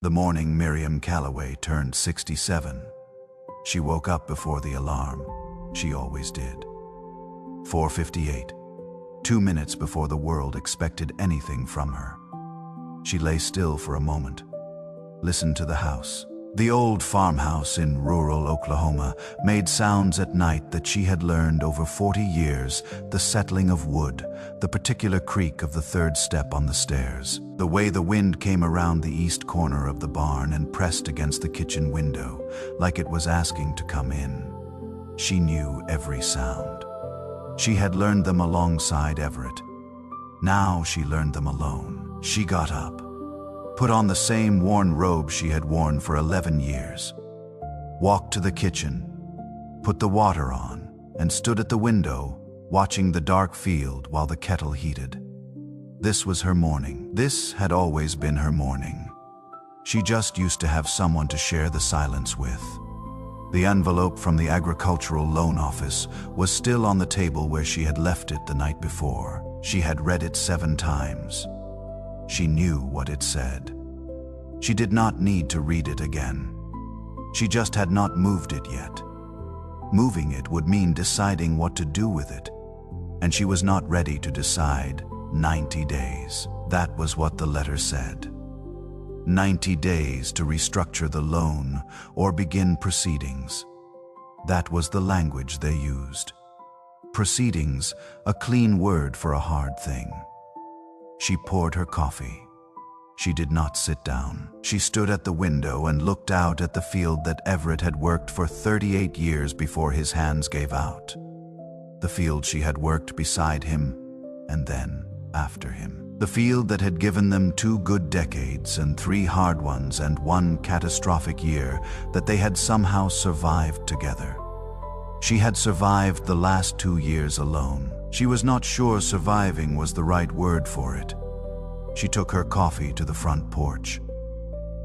The morning Miriam Calloway turned 67. She woke up before the alarm. She always did. 4:58. 2 minutes before the world expected anything from her. She lay still for a moment, listened to the house. The old farmhouse in rural Oklahoma made sounds at night that she had learned over 40 years, the settling of wood, the particular creak of the third step on the stairs, the way the wind came around the east corner of the barn and pressed against the kitchen window, like it was asking to come in. She knew every sound. She had learned them alongside Everett. Now she learned them alone. She got up, put on the same worn robe she had worn for 11 years, walked to the kitchen, put the water on, and stood at the window, watching the dark field while the kettle heated. This was her morning. This had always been her morning. She just used to have someone to share the silence with. The envelope from the agricultural loan office was still on the table where she had left it the night before. She had read it 7 times. She knew what it said. She did not need to read it again. She just had not moved it yet. Moving it would mean deciding what to do with it, and she was not ready to decide. 90 days. That was what the letter said. 90 days to restructure the loan or begin proceedings. That was the language they used. Proceedings, a clean word for a hard thing. She poured her coffee. She did not sit down. She stood at the window and looked out at the field that Everett had worked for 38 years before his hands gave out. The field she had worked beside him and then after him. The field that had given them 2 good decades and 3 hard ones and 1 catastrophic year that they had somehow survived together. She had survived the last 2 years alone. She was not sure surviving was the right word for it. She took her coffee to the front porch.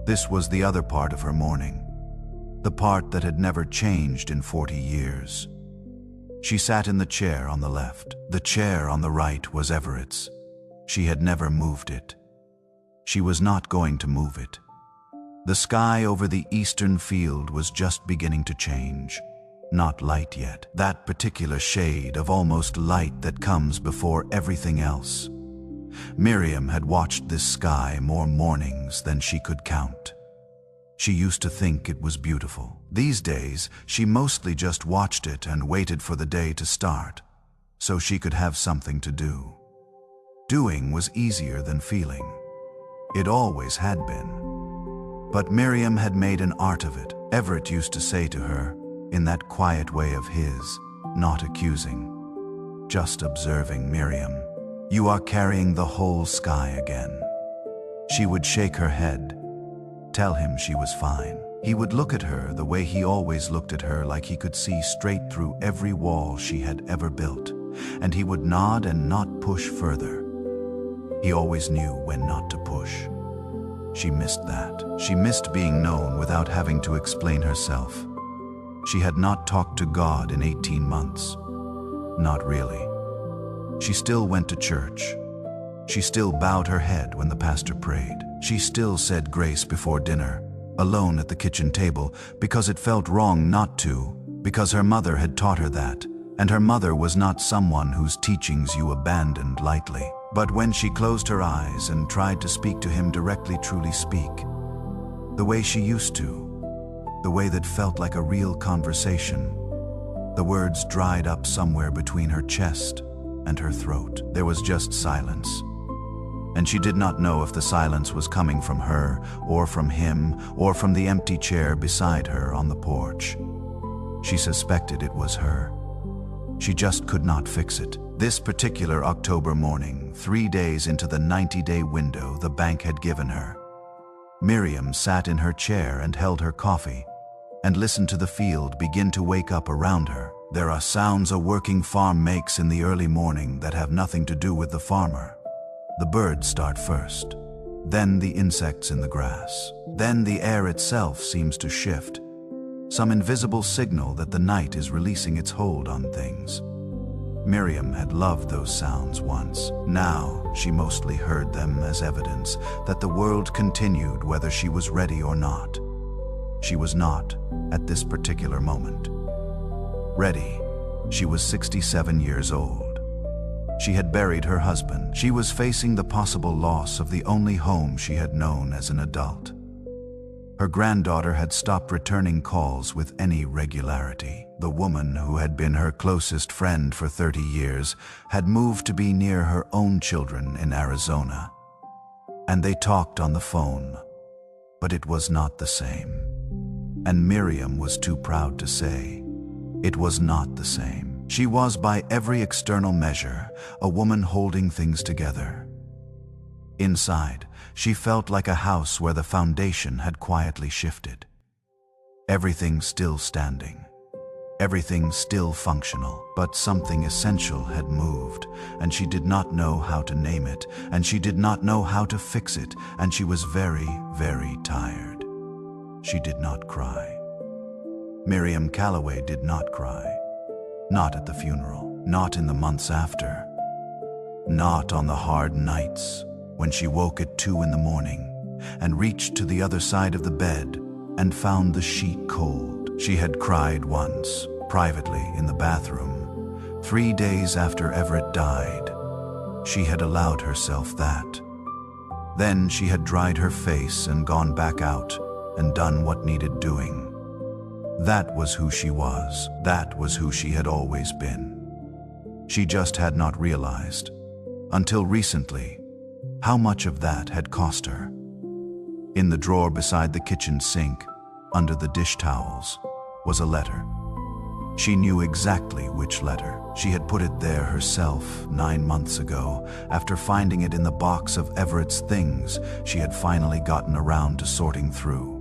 This was the other part of her morning, the part that had never changed in 40 years. She sat in the chair on the left. The chair on the right was Everett's. She had never moved it. She was not going to move it. The sky over the eastern field was just beginning to change. Not light yet. That particular shade of almost light that comes before everything else. Miriam had watched this sky more mornings than she could count. She used to think it was beautiful. These days, she mostly just watched it and waited for the day to start, so she could have something to do. Doing was easier than feeling. It always had been. But Miriam had made an art of it. Everett used to say to her, in that quiet way of his, not accusing, just observing Miriam, "You are carrying the whole sky again." She would shake her head, tell him she was fine. He would look at her the way he always looked at her, like he could see straight through every wall she had ever built, and he would nod and not push further. He always knew when not to push. She missed that. She missed being known without having to explain herself. She had not talked to God in 18 months. Not really. She still went to church. She still bowed her head when the pastor prayed. She still said grace before dinner, alone at the kitchen table, because it felt wrong not to, because her mother had taught her that, and her mother was not someone whose teachings you abandoned lightly. But when she closed her eyes and tried to speak to him directly, truly speak, the way she used to, the way that felt like a real conversation, the words dried up somewhere between her chest and her throat. There was just silence. And she did not know if the silence was coming from her, or from him, or from the empty chair beside her on the porch. She suspected it was her. She just could not fix it. This particular October morning, 3 days into the 90-day window the bank had given her, Miriam sat in her chair and held her coffee, and listened to the field begin to wake up around her. There are sounds a working farm makes in the early morning that have nothing to do with the farmer. The birds start first, then the insects in the grass. Then the air itself seems to shift, some invisible signal that the night is releasing its hold on things. Miriam had loved those sounds once. Now she mostly heard them as evidence that the world continued whether she was ready or not. She was not, at this particular moment. Ready. She was 67 years old. She had buried her husband. She was facing the possible loss of the only home she had known as an adult. Her granddaughter had stopped returning calls with any regularity. The woman who had been her closest friend for 30 years had moved to be near her own children in Arizona. And they talked on the phone, but it was not the same. And Miriam was too proud to say it was not the same. She was, by every external measure, a woman holding things together. Inside, she felt like a house where the foundation had quietly shifted. Everything still standing. Everything still functional, but something essential had moved, and she did not know how to name it, and she did not know how to fix it, and she was very, very tired. She did not cry. Miriam Calloway did not cry. Not at the funeral, not in the months after, not on the hard nights when she woke at 2 in the morning and reached to the other side of the bed and found the sheet cold. She had cried once, privately in the bathroom, 3 days after Everett died. She had allowed herself that. Then she had dried her face and gone back out and done what needed doing. That was who she was. That was who she had always been. She just had not realized, until recently, how much of that had cost her. In the drawer beside the kitchen sink, under the dish towels, was a letter. She knew exactly which letter. She had put it there herself 9 months ago. After finding it in the box of Everett's things, she had finally gotten around to sorting through.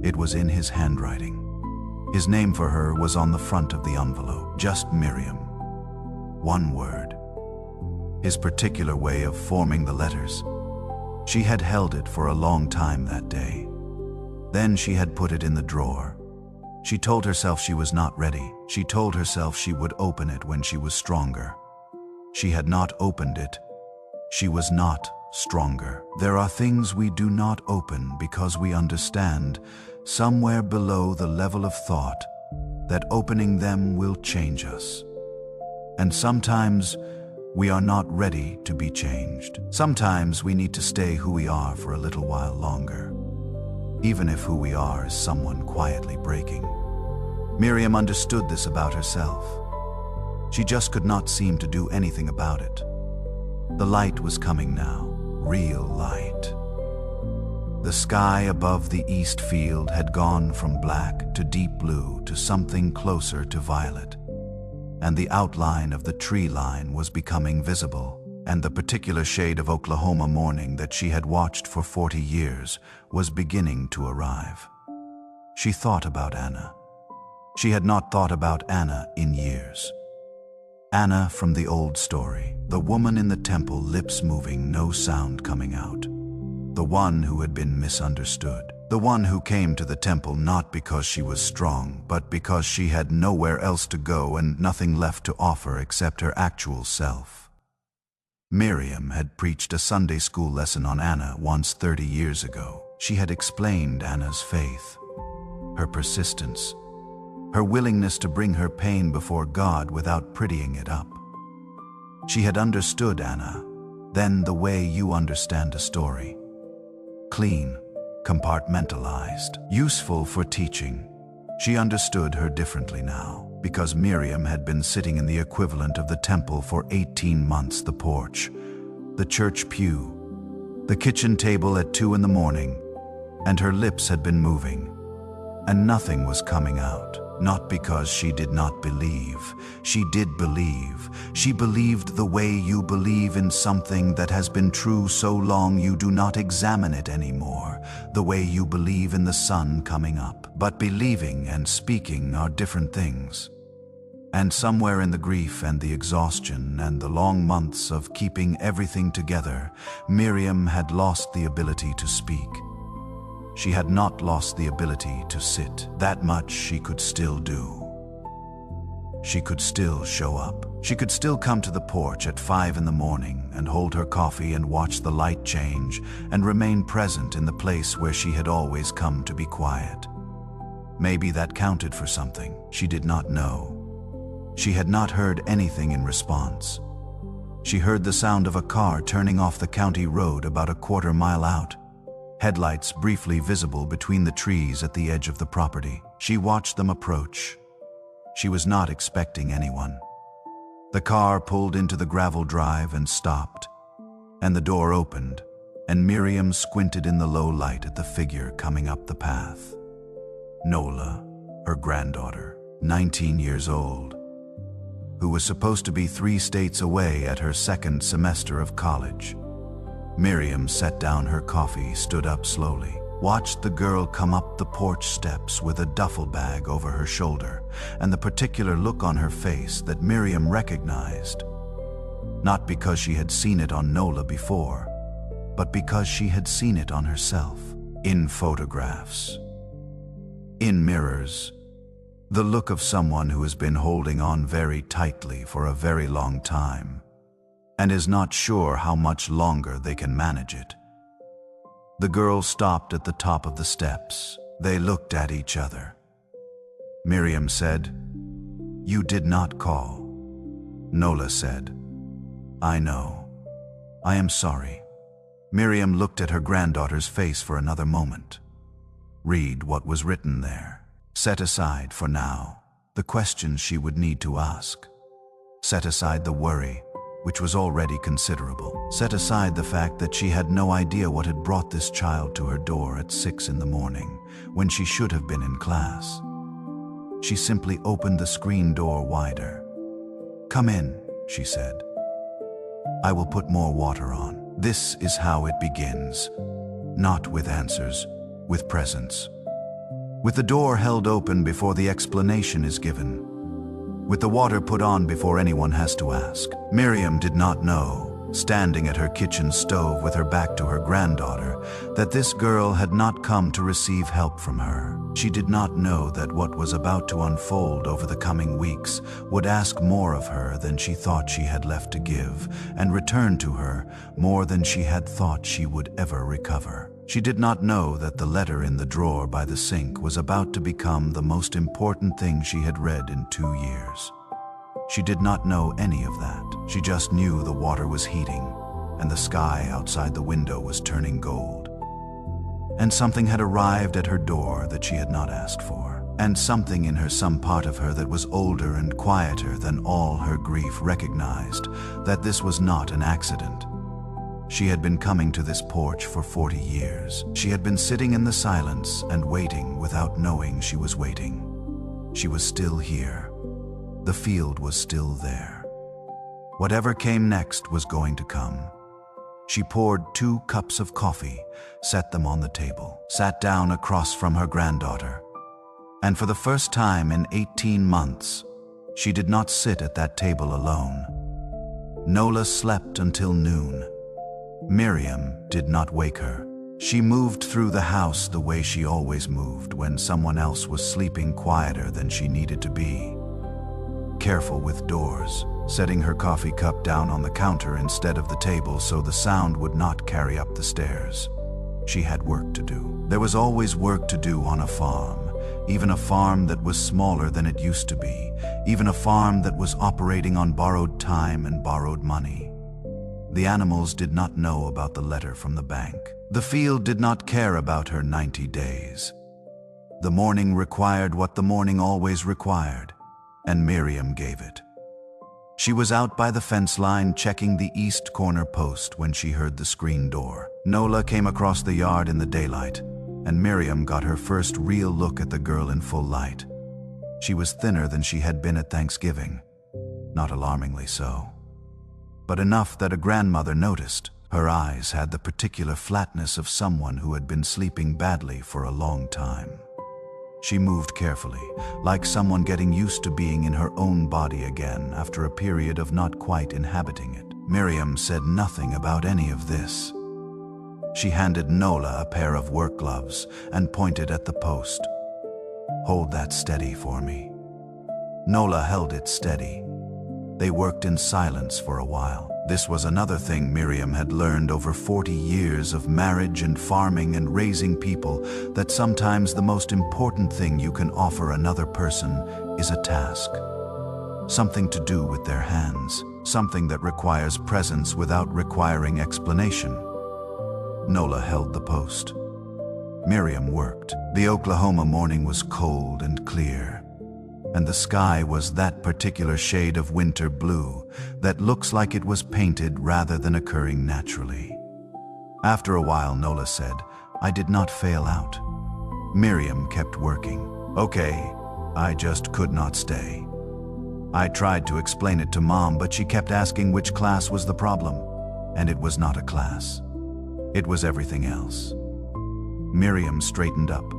It was in his handwriting. His name for her was on the front of the envelope, just Miriam. One word. His particular way of forming the letters. She had held it for a long time that day. Then she had put it in the drawer. She told herself she was not ready. She told herself she would open it when she was stronger. She had not opened it. She was not stronger. There are things we do not open because we understand, somewhere below the level of thought, that opening them will change us. And sometimes we are not ready to be changed. Sometimes we need to stay who we are for a little while longer, even if who we are is someone quietly breaking. Miriam understood this about herself. She just could not seem to do anything about it. The light was coming now, real light. The sky above the east field had gone from black to deep blue to something closer to violet, and the outline of the tree line was becoming visible, and the particular shade of Oklahoma morning that she had watched for 40 years was beginning to arrive. She thought about Anna. She had not thought about Anna in years. Anna from the old story, the woman in the temple, lips moving, no sound coming out. The one who had been misunderstood. The one who came to the temple not because she was strong, but because she had nowhere else to go and nothing left to offer except her actual self. Miriam had preached a Sunday school lesson on Anna once 30 years ago. She had explained Anna's faith, her persistence, her willingness to bring her pain before God without prettying it up. She had understood Anna, then the way you understand a story. Clean, compartmentalized, useful for teaching. She understood her differently now, because Miriam had been sitting in the equivalent of the temple for 18 months, the porch, the church pew, the kitchen table at 2 in the morning, and her lips had been moving, and nothing was coming out. Not because she did not believe. She did believe. She believed the way you believe in something that has been true so long you do not examine it anymore, the way you believe in the sun coming up. But believing and speaking are different things. And somewhere in the grief and the exhaustion and the long months of keeping everything together, Miriam had lost the ability to speak. She had not lost the ability to sit. That much she could still do. She could still show up. She could still come to the porch at 5 in the morning and hold her coffee and watch the light change and remain present in the place where she had always come to be quiet. Maybe that counted for something. She did not know. She had not heard anything in response. She heard the sound of a car turning off the county road about a quarter-mile out, headlights briefly visible between the trees at the edge of the property. She watched them approach. She was not expecting anyone. The car pulled into the gravel drive and stopped, and the door opened, and Miriam squinted in the low light at the figure coming up the path. Nola, her granddaughter, 19 years old, who was supposed to be 3 states away at her second semester of college. Miriam set down her coffee, stood up slowly, watched the girl come up the porch steps with a duffel bag over her shoulder, and the particular look on her face that Miriam recognized, not because she had seen it on Nola before, but because she had seen it on herself, in photographs, in mirrors. The look of someone who has been holding on very tightly for a very long time and is not sure how much longer they can manage it. The girl stopped at the top of the steps. They looked at each other. Miriam said, "You did not call." Nola said, "I know. I am sorry." Miriam looked at her granddaughter's face for another moment. Read what was written there. Set aside, for now, the questions she would need to ask. Set aside the worry, which was already considerable. Set aside the fact that she had no idea what had brought this child to her door at 6 in the morning, when she should have been in class. She simply opened the screen door wider. "Come in," she said. "I will put more water on." This is how it begins. Not with answers, with presence. With the door held open before the explanation is given. With the water put on before anyone has to ask. Miriam did not know, standing at her kitchen stove with her back to her granddaughter, that this girl had not come to receive help from her. She did not know that what was about to unfold over the coming weeks would ask more of her than she thought she had left to give, and return to her more than she had thought she would ever recover. She did not know that the letter in the drawer by the sink was about to become the most important thing she had read in 2 years. She did not know any of that. She just knew the water was heating, and the sky outside the window was turning gold. And something had arrived at her door that she had not asked for. And something in her, some part of her that was older and quieter than all her grief, recognized that this was not an accident. She had been coming to this porch for 40 years. She had been sitting in the silence and waiting without knowing she was waiting. She was still here. The field was still there. Whatever came next was going to come. She poured 2 cups of coffee, set them on the table, sat down across from her granddaughter. And for the first time in 18 months, she did not sit at that table alone. Nola slept until noon. Miriam did not wake her. She moved through the house the way she always moved when someone else was sleeping quieter than she needed to be. Careful with doors, setting her coffee cup down on the counter instead of the table so the sound would not carry up the stairs. She had work to do. There was always work to do on a farm, even a farm that was smaller than it used to be, even a farm that was operating on borrowed time and borrowed money. The animals did not know about the letter from the bank. The field did not care about her 90 days. The morning required what the morning always required, and Miriam gave it. She was out by the fence line checking the east corner post when she heard the screen door. Nola came across the yard in the daylight, and Miriam got her first real look at the girl in full light. She was thinner than she had been at Thanksgiving, not alarmingly so, but enough that a grandmother noticed. Her eyes had the particular flatness of someone who had been sleeping badly for a long time. She moved carefully, like someone getting used to being in her own body again after a period of not quite inhabiting it. Miriam said nothing about any of this. She handed Nola a pair of work gloves and pointed at the post. "Hold that steady for me." Nola held it steady. They worked in silence for a while. This was another thing Miriam had learned over 40 years of marriage and farming and raising people, that sometimes the most important thing you can offer another person is a task. Something to do with their hands, something that requires presence without requiring explanation. Nola held the post. Miriam worked. The Oklahoma morning was cold and clear, and the sky was that particular shade of winter blue that looks like it was painted rather than occurring naturally. After a while, Nola said, "I did not fail out." Miriam kept working. "Okay, I just could not stay." I tried to explain it to Mom, but she kept asking which class was the problem, and it was not a class. It was everything else. Miriam straightened up,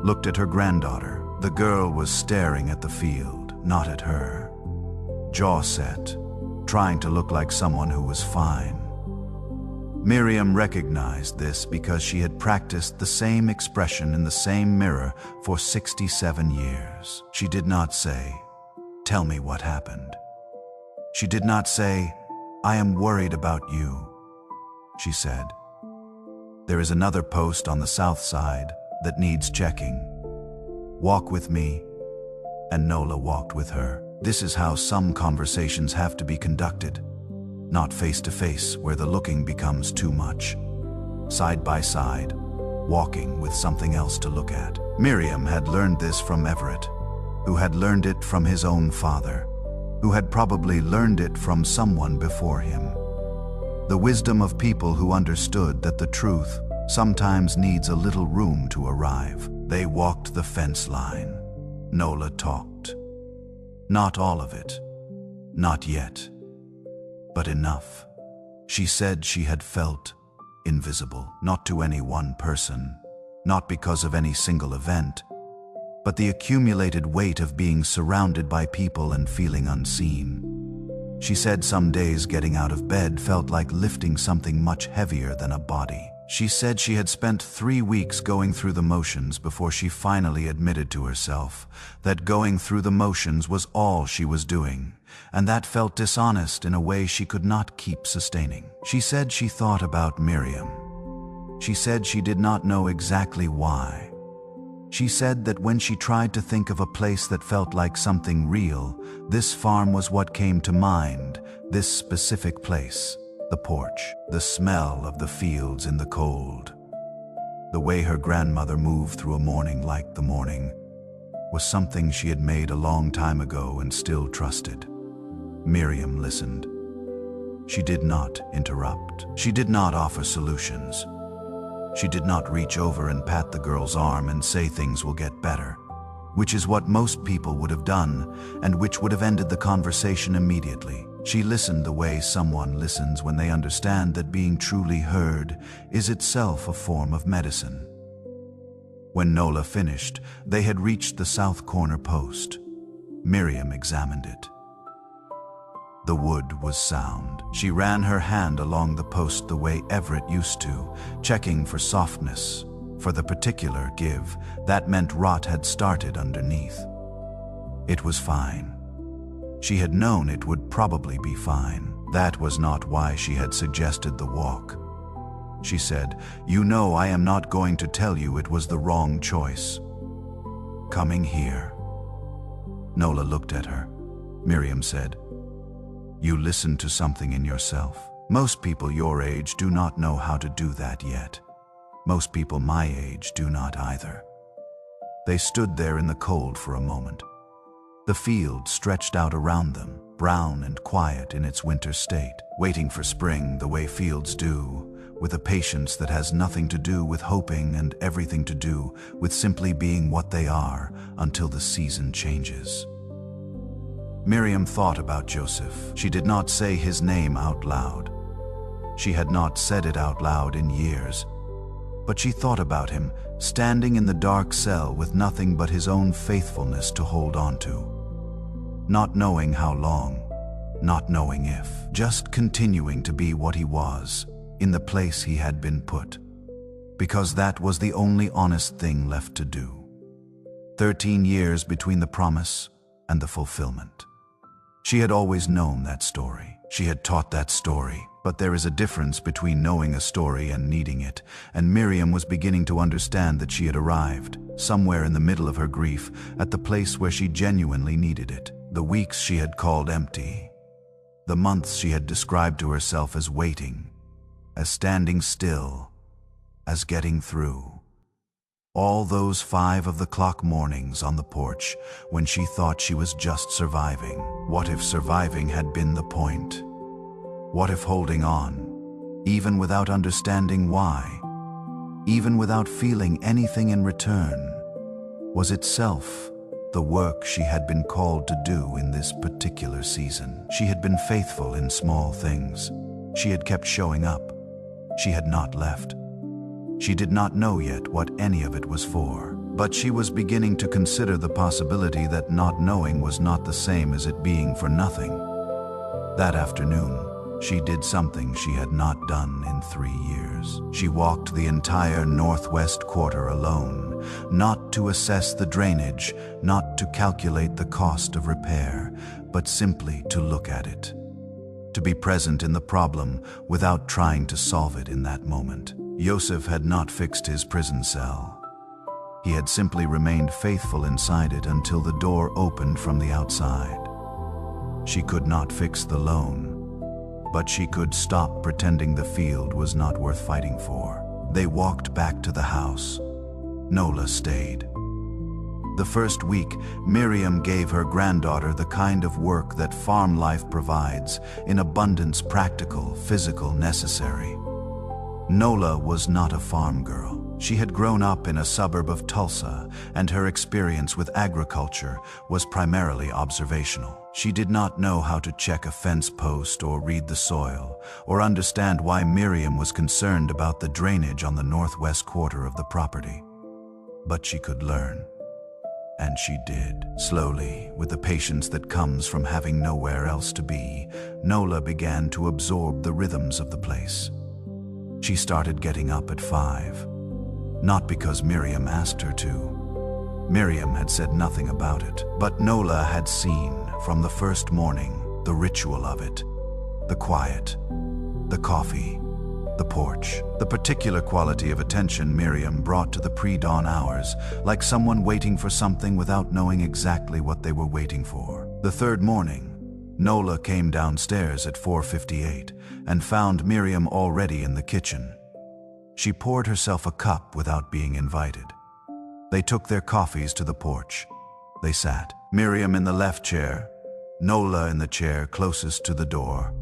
looked at her granddaughter. The girl was staring at the field, not at her. Jaw set, trying to look like someone who was fine. Miriam recognized this because she had practiced the same expression in the same mirror for 67 years. She did not say, "Tell me what happened." She did not say, "I am worried about you." She said, "There is another post on the south side that needs checking. Walk with me." And Nola walked with her. This is how some conversations have to be conducted. Not face to face, where the looking becomes too much. Side by side, walking with something else to look at. Miriam had learned this from Everett, who had learned it from his own father, who had probably learned it from someone before him. The wisdom of people who understood that the truth sometimes needs a little room to arrive. They walked the fence line. Nola talked. Not all of it. Not yet. But enough. She said she had felt invisible, not to any one person, not because of any single event, but the accumulated weight of being surrounded by people and feeling unseen. She said some days getting out of bed felt like lifting something much heavier than a body. She said she had spent 3 weeks going through the motions before she finally admitted to herself that going through the motions was all she was doing, and that felt dishonest in a way she could not keep sustaining. She said she thought about Miriam. She said she did not know exactly why. She said that when she tried to think of a place that felt like something real, this farm was what came to mind, this specific place, the porch, the smell of the fields in the cold. The way her grandmother moved through a morning like the morning was something she had made a long time ago and still trusted. Miriam listened. She did not interrupt. She did not offer solutions. She did not reach over and pat the girl's arm and say things will get better, which is what most people would have done and which would have ended the conversation immediately. She listened the way someone listens when they understand that being truly heard is itself a form of medicine. When Nola finished, they had reached the south corner post. Miriam examined it. The wood was sound. She ran her hand along the post the way Everett used to, checking for softness, for the particular give. That meant rot had started underneath. It was fine. She had known it would probably be fine. That was not why she had suggested the walk. She said, "You know I am not going to tell you it was the wrong choice. Coming here." Nola looked at her. Miriam said, "You listened to something in yourself. Most people your age do not know how to do that yet. Most people my age do not either." They stood there in the cold for a moment. The field stretched out around them, brown and quiet in its winter state, waiting for spring the way fields do, with a patience that has nothing to do with hoping and everything to do with simply being what they are until the season changes. Miriam thought about Joseph. She did not say his name out loud. She had not said it out loud in years, but she thought about him, standing in the dark cell with nothing but his own faithfulness to hold on to. Not knowing how long, not knowing if, just continuing to be what he was, in the place he had been put, because that was the only honest thing left to do. 13 years between the promise and the fulfillment. She had always known that story. She had taught that story. But there is a difference between knowing a story and needing it, and Miriam was beginning to understand that she had arrived, somewhere in the middle of her grief, at the place where she genuinely needed it. The weeks she had called empty. The months she had described to herself as waiting, as standing still, as getting through. All those 5 of the clock mornings on the porch when she thought she was just surviving. What if surviving had been the point? What if holding on, even without understanding why, even without feeling anything in return, was itself the work she had been called to do in this particular season? She had been faithful in small things. She had kept showing up. She had not left. She did not know yet what any of it was for, but she was beginning to consider the possibility that not knowing was not the same as it being for nothing. That afternoon, she did something she had not done in 3 years. She walked the entire northwest quarter alone, not to assess the drainage, not to calculate the cost of repair, but simply to look at it. To be present in the problem without trying to solve it in that moment. Yosef had not fixed his prison cell. He had simply remained faithful inside it until the door opened from the outside. She could not fix the loan, but she could stop pretending the field was not worth fighting for. They walked back to the house. Nola stayed. The first week, Miriam gave her granddaughter the kind of work that farm life provides, in abundance, practical, physical, necessary. Nola was not a farm girl. She had grown up in a suburb of Tulsa, and her experience with agriculture was primarily observational. She did not know how to check a fence post or read the soil, or understand why Miriam was concerned about the drainage on the northwest quarter of the property. But she could learn. And she did. Slowly, with the patience that comes from having nowhere else to be, Nola began to absorb the rhythms of the place. She started getting up at 5. Not because Miriam asked her to. Miriam had said nothing about it, but Nola had seen, from the first morning, the ritual of it. The quiet, the coffee, the porch. The particular quality of attention Miriam brought to the pre-dawn hours, like someone waiting for something without knowing exactly what they were waiting for. The third morning, Nola came downstairs at 4:58 and found Miriam already in the kitchen. She poured herself a cup without being invited. They took their coffees to the porch. They sat, Miriam in the left chair, Nola in the chair closest to the door,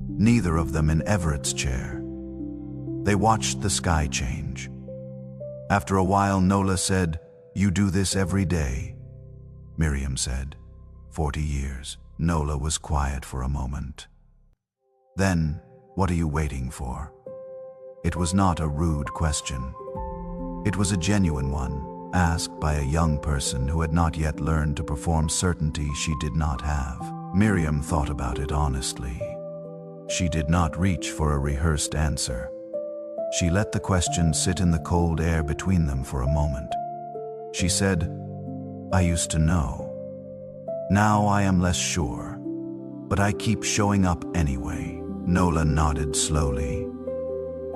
neither of them in Everett's chair. They watched the sky change. After a while, Nola said, "You do this every day?" Miriam said, 40 years. Nola was quiet for a moment. Then, "What are you waiting for?" It was not a rude question. It was a genuine one, asked by a young person who had not yet learned to perform certainty she did not have. Miriam thought about it honestly. She did not reach for a rehearsed answer. She let the question sit in the cold air between them for a moment. She said, "I used to know. Now I am less sure, but I keep showing up anyway." Nola nodded slowly,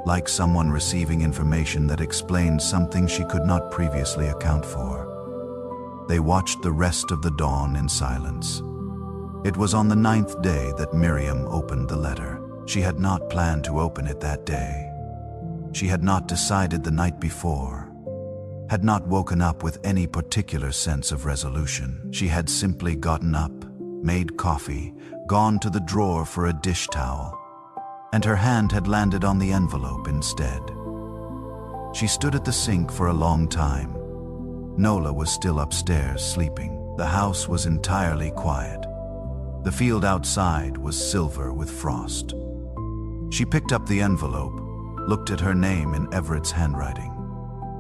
like someone receiving information that explained something she could not previously account for. They watched the rest of the dawn in silence. It was on the 9th day that Miriam opened the letter. She had not planned to open it that day. She had not decided the night before, had not woken up with any particular sense of resolution. She had simply gotten up, made coffee, gone to the drawer for a dish towel, and her hand had landed on the envelope instead. She stood at the sink for a long time. Nola was still upstairs sleeping. The house was entirely quiet. The field outside was silver with frost. She picked up the envelope, looked at her name in Everett's handwriting.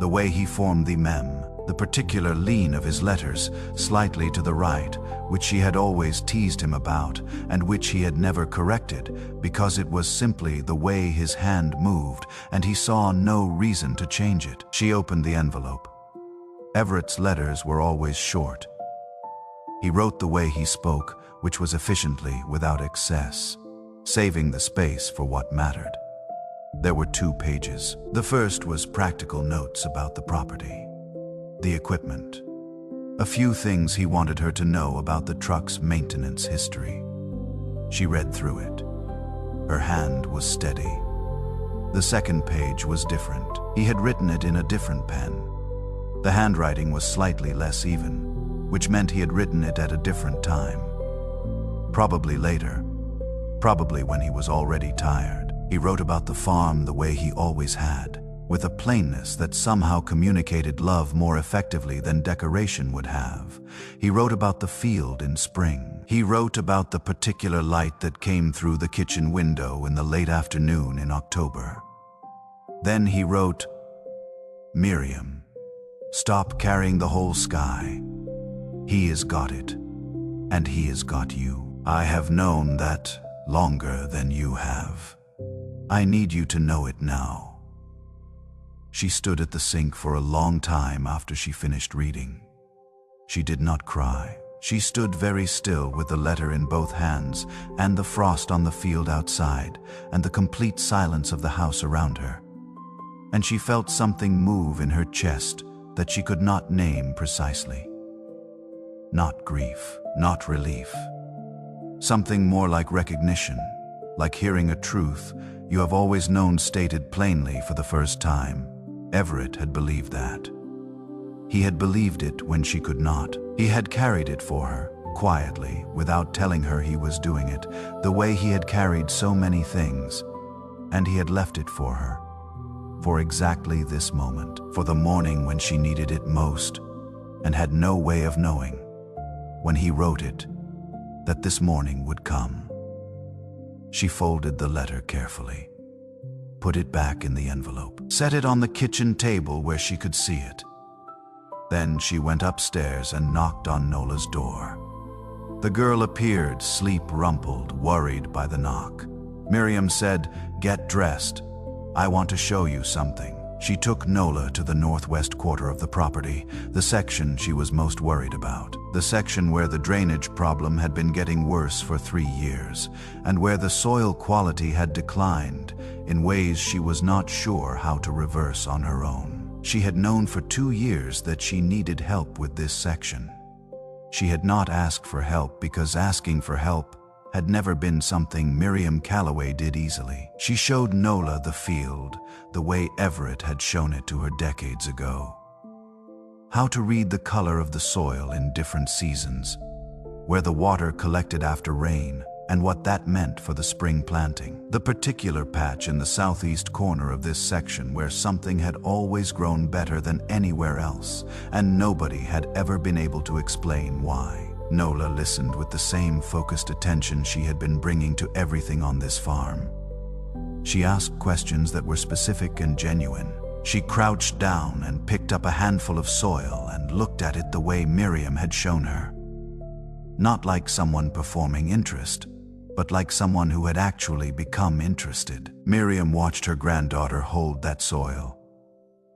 The way he formed the mem, the particular lean of his letters, slightly to the right, which she had always teased him about, and which he had never corrected, because it was simply the way his hand moved, and he saw no reason to change it. She opened the envelope. Everett's letters were always short. He wrote the way he spoke, which was efficiently without excess, saving the space for what mattered. There were 2 pages. The first was practical notes about the property, the equipment, a few things he wanted her to know about the truck's maintenance history. She read through it. Her hand was steady. The second page was different. He had written it in a different pen. The handwriting was slightly less even, which meant he had written it at a different time. Probably later. Probably when he was already tired. He wrote about the farm the way he always had, with a plainness that somehow communicated love more effectively than decoration would have. He wrote about the field in spring. He wrote about the particular light that came through the kitchen window in the late afternoon in October. Then he wrote, "Miriam, stop carrying the whole sky. He has got it, and he has got you. I have known that longer than you have. I need you to know it now." She stood at the sink for a long time after she finished reading. She did not cry. She stood very still with the letter in both hands and the frost on the field outside and the complete silence of the house around her. And she felt something move in her chest that she could not name precisely. Not grief, not relief. Something more like recognition, like hearing a truth you have always known stated plainly for the first time. Everett had believed that. He had believed it when she could not. He had carried it for her, quietly, without telling her he was doing it, the way he had carried so many things, and he had left it for her. For exactly this moment, for the morning when she needed it most, and had no way of knowing, when he wrote it, that this morning would come. She folded the letter carefully, put it back in the envelope, set it on the kitchen table where she could see it. Then she went upstairs and knocked on Nola's door. The girl appeared, sleep-rumpled, worried by the knock. Miriam said, "Get dressed. I want to show you something." She took Nola to the northwest quarter of the property, the section she was most worried about, the section where the drainage problem had been getting worse for 3 years, and where the soil quality had declined in ways she was not sure how to reverse on her own. She had known for 2 years that she needed help with this section. She had not asked for help because asking for help had never been something Miriam Calloway did easily. She showed Nola the field the way Everett had shown it to her decades ago. How to read the color of the soil in different seasons, where the water collected after rain, and what that meant for the spring planting. The particular patch in the southeast corner of this section where something had always grown better than anywhere else, and nobody had ever been able to explain why. Nola listened with the same focused attention she had been bringing to everything on this farm. She asked questions that were specific and genuine. She crouched down and picked up a handful of soil and looked at it the way Miriam had shown her. Not like someone performing interest, but like someone who had actually become interested. Miriam watched her granddaughter hold that soil.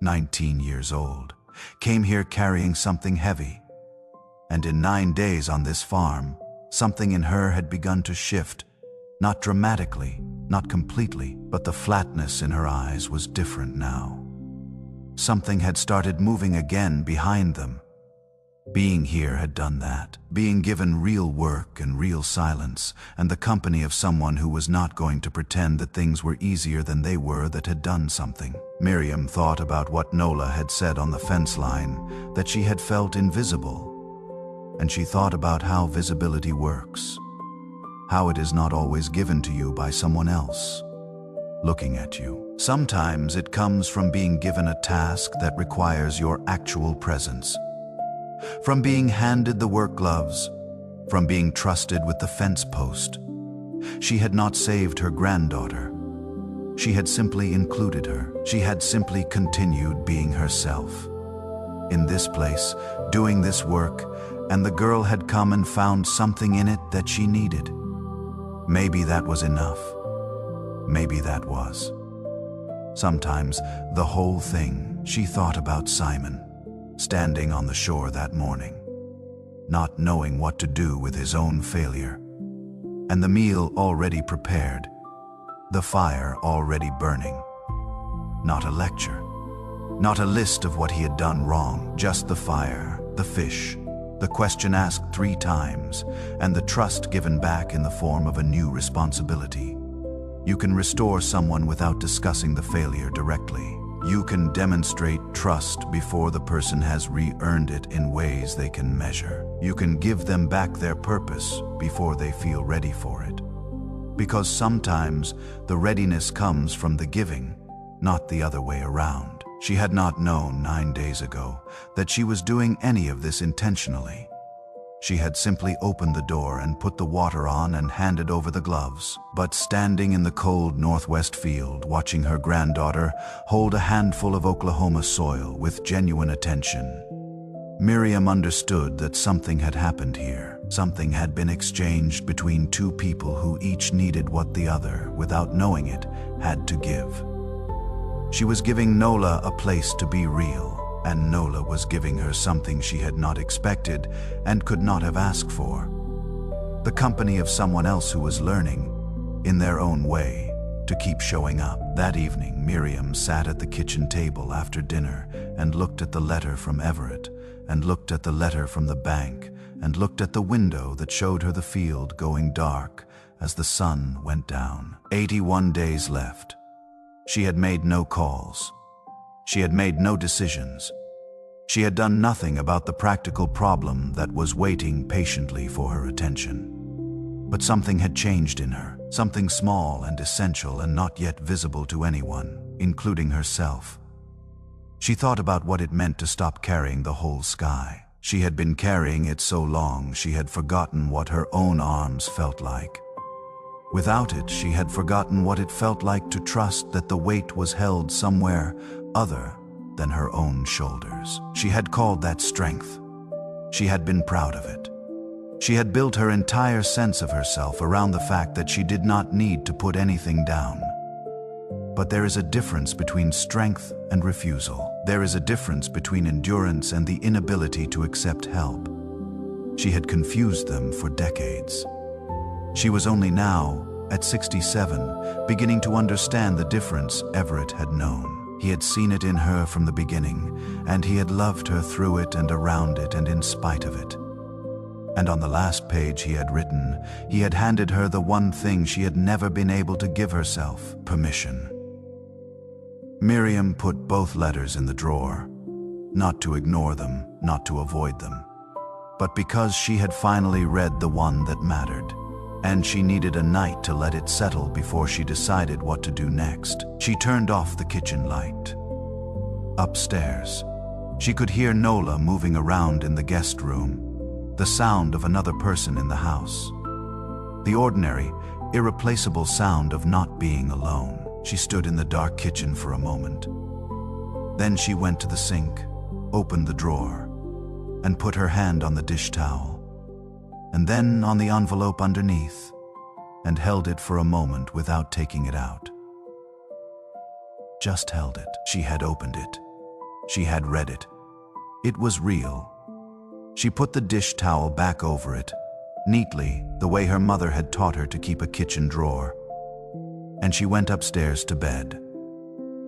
19 years old, came here carrying something heavy. And in 9 days on this farm, something in her had begun to shift, not dramatically, not completely, but the flatness in her eyes was different now. Something had started moving again behind them. Being here had done that. Being given real work and real silence, and the company of someone who was not going to pretend that things were easier than they were that had done something. Miriam thought about what Nola had said on the fence line, that she had felt invisible. And she thought about how visibility works. How it is not always given to you by someone else looking at you. Sometimes it comes from being given a task that requires your actual presence. From being handed the work gloves, from being trusted with the fence post. She had not saved her granddaughter. She had simply included her. She had simply continued being herself. In this place, doing this work, and the girl had come and found something in it that she needed. Maybe that was enough. Maybe that was. Sometimes, the whole thing, she thought about Simon, standing on the shore that morning. not knowing what to do with his own failure. And the meal already prepared, the fire already burning. Not a lecture, not a list of what he had done wrong, just the fire, the fish, the question asked 3 times, and the trust given back in the form of a new responsibility. You can restore someone without discussing the failure directly. You can demonstrate trust before the person has re-earned it in ways they can measure. You can give them back their purpose before they feel ready for it. Because sometimes the readiness comes from the giving, not the other way around. She had not known 9 days ago that she was doing any of this intentionally. She had simply opened the door and put the water on and handed over the gloves. But standing in the cold northwest field, watching her granddaughter hold a handful of Oklahoma soil with genuine attention, Miriam understood that something had happened here. Something had been exchanged between 2 people who each needed what the other, without knowing it, had to give. She was giving Nola a place to be real, and Nola was giving her something she had not expected and could not have asked for. The company of someone else who was learning, in their own way, to keep showing up. That evening, Miriam sat at the kitchen table after dinner and looked at the letter from Everett, and looked at the letter from the bank, and looked at the window that showed her the field going dark as the sun went down. 81 days left. She had made no calls. She had made no decisions. She had done nothing about the practical problem that was waiting patiently for her attention. But something had changed in her, something small and essential and not yet visible to anyone, including herself. She thought about what it meant to stop carrying the whole sky. She had been carrying it so long she had forgotten what her own arms felt like. Without it, she had forgotten what it felt like to trust that the weight was held somewhere other than her own shoulders. She had called that strength. She had been proud of it. She had built her entire sense of herself around the fact that she did not need to put anything down. But there is a difference between strength and refusal. There is a difference between endurance and the inability to accept help. She had confused them for decades. She was only now, at 67, beginning to understand the difference Everett had known. He had seen it in her from the beginning, and he had loved her through it and around it and in spite of it. And on the last page he had written, he had handed her the one thing she had never been able to give herself: permission. Miriam put both letters in the drawer, not to ignore them, not to avoid them, but because she had finally read the one that mattered. And she needed a night to let it settle before she decided what to do next. She turned off the kitchen light. Upstairs, she could hear Nola moving around in the guest room, the sound of another person in the house. The ordinary, irreplaceable sound of not being alone. She stood in the dark kitchen for a moment. Then she went to the sink, opened the drawer, and put her hand on the dish towel, and then on the envelope underneath, and held it for a moment without taking it out. Just held it. She had opened it. She had read it. It was real. She put the dish towel back over it, neatly, the way her mother had taught her to keep a kitchen drawer. And she went upstairs to bed.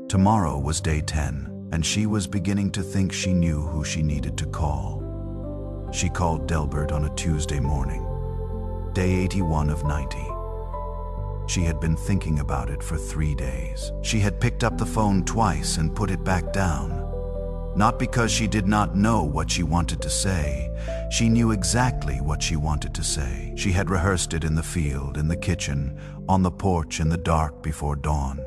Tomorrow was day 10, and she was beginning to think she knew who she needed to call. She called Delbert on a Tuesday morning, day 81 of 90. She had been thinking about it for 3 days. She had picked up the phone twice and put it back down. Not because she did not know what she wanted to say. She knew exactly what she wanted to say. She had rehearsed it in the field, in the kitchen, on the porch in the dark before dawn.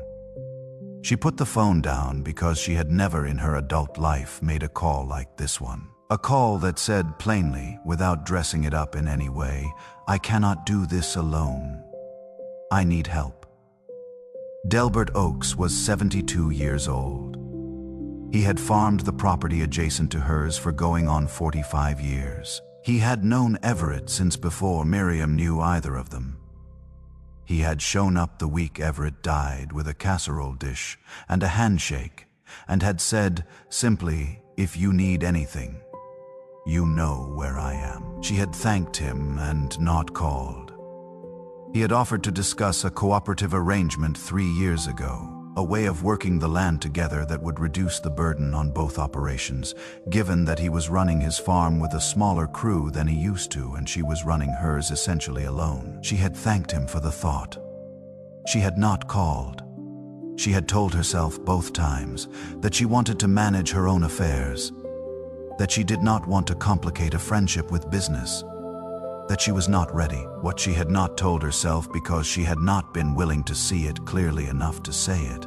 She put the phone down because she had never in her adult life made a call like this one. A call that said plainly, without dressing it up in any way, "I cannot do this alone. I need help." Delbert Oakes was 72 years old. He had farmed the property adjacent to hers for going on 45 years. He had known Everett since before Miriam knew either of them. He had shown up the week Everett died with a casserole dish and a handshake, and had said simply, "If you need anything, you know where I am." She had thanked him and not called. He had offered to discuss a cooperative arrangement 3 years ago, a way of working the land together that would reduce the burden on both operations, given that he was running his farm with a smaller crew than he used to and she was running hers essentially alone. She had thanked him for the thought. She had not called. She had told herself both times that she wanted to manage her own affairs, that she did not want to complicate a friendship with business, that she was not ready. What she had not told herself, because she had not been willing to see it clearly enough to say it,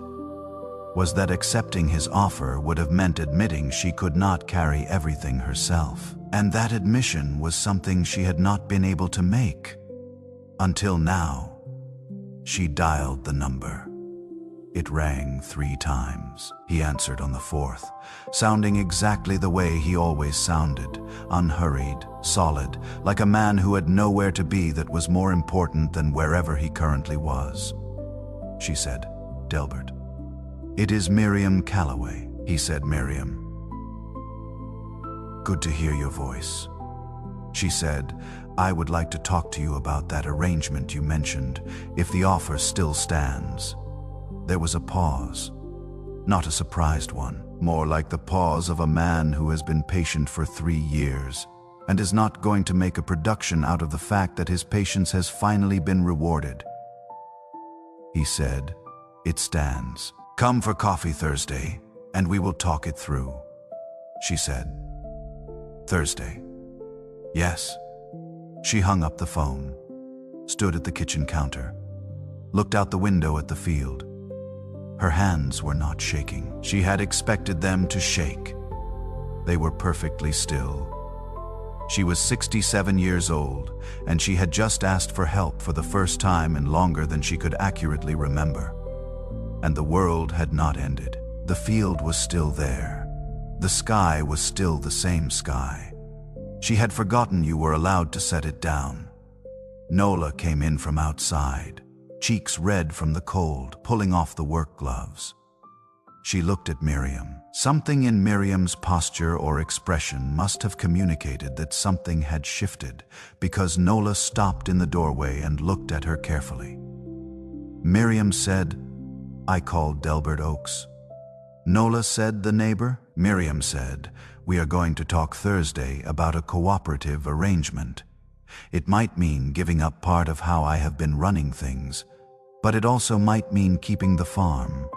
was that accepting his offer would have meant admitting she could not carry everything herself. And that admission was something she had not been able to make. Until now. She dialed the number. It rang 3 times. He answered on the 4th, sounding exactly the way he always sounded, unhurried, solid, like a man who had nowhere to be that was more important than wherever he currently was. She said, "Delbert." "It is Miriam Calloway." He said, "Miriam. Good to hear your voice." She said, "I would like to talk to you about that arrangement you mentioned, if the offer still stands." There was a pause, not a surprised one, more like the pause of a man who has been patient for 3 years and is not going to make a production out of the fact that his patience has finally been rewarded. He said, "It stands. Come for coffee Thursday, and we will talk it through." She said, "Thursday." "Yes." She hung up the phone, stood at the kitchen counter, looked out the window at the field. Her hands were not shaking. She had expected them to shake. They were perfectly still. She was 67 years old, and she had just asked for help for the first time in longer than she could accurately remember. And the world had not ended. The field was still there. The sky was still the same sky. She had forgotten you were allowed to set it down. Nola came in from outside, cheeks red from the cold, pulling off the work gloves. She looked at Miriam. Something in Miriam's posture or expression must have communicated that something had shifted, because Nola stopped in the doorway and looked at her carefully. Miriam said, "I called Delbert Oaks." Nola said, "The neighbor?" Miriam said, "We are going to talk Thursday about a cooperative arrangement. It might mean giving up part of how I have been running things, but it also might mean keeping the farm."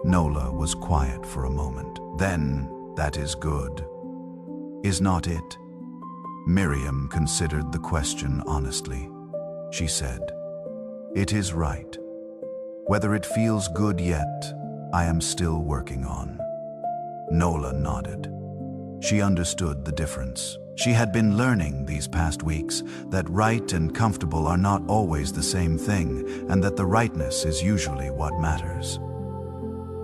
Nola was quiet for a moment. "Then, that is good, is not it?" Miriam considered the question honestly. She said, "It is right. Whether it feels good yet, I am still working on." Nola nodded. She understood the difference. She had been learning these past weeks that right and comfortable are not always the same thing, and that the rightness is usually what matters.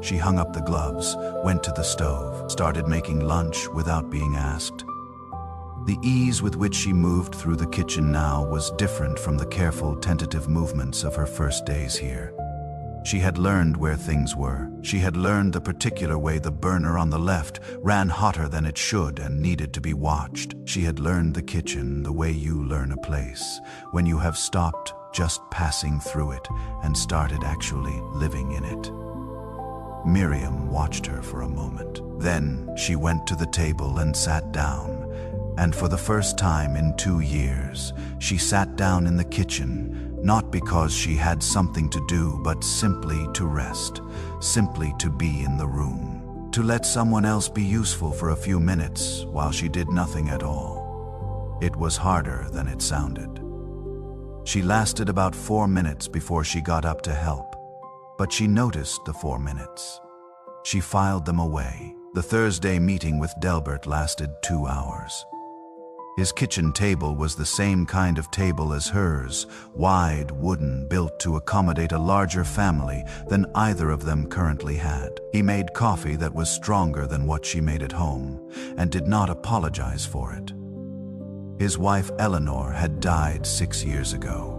She hung up the gloves, went to the stove, started making lunch without being asked. The ease with which she moved through the kitchen now was different from the careful, tentative movements of her first days here. She had learned where things were. She had learned the particular way the burner on the left ran hotter than it should and needed to be watched. She had learned the kitchen the way you learn a place, when you have stopped just passing through it and started actually living in it. Miriam watched her for a moment. Then she went to the table and sat down, and for the first time in 2 years, she sat down in the kitchen, not because she had something to do, but simply to rest, simply to be in the room, to let someone else be useful for a few minutes while she did nothing at all. It was harder than it sounded. She lasted about 4 minutes before she got up to help, but she noticed the 4 minutes. She filed them away. The Thursday meeting with Delbert lasted 2 hours. His kitchen table was the same kind of table as hers, wide, wooden, built to accommodate a larger family than either of them currently had. He made coffee that was stronger than what she made at home, and did not apologize for it. His wife Eleanor had died 6 years ago.